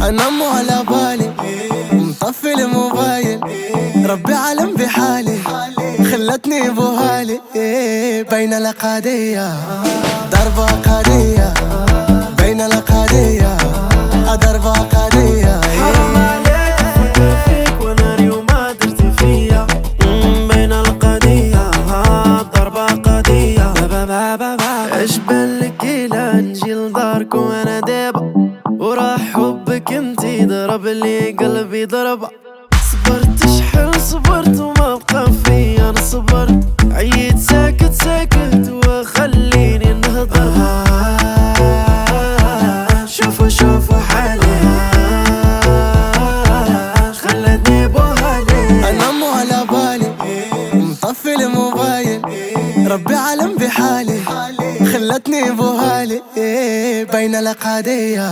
انا مو على بالي، مطفي الموبايل، ربي عالم بحالي، خلتني بوهالي. بين الأقادية ضربة قادية، بين الأقادية ضربة قادية. حرام عليك افكر فيك وانا اليوم ما درت فيا. بين القضية ضربة قضية. ايش بالك الى نجي لدارك وانا دابا، وراح حبك انتي ضرب لي قلبي ضربة. صبرت شحال صبرت وما بقى فيا نصبر، عييت ساكت ساكت وخليني نهضر. شوفوا شوفوا حالي خلتني بوهالي. انا مو على بالي، مطفي الموبايل، ربي عالم بحالي، خلتني بوهالي. بين الأقادية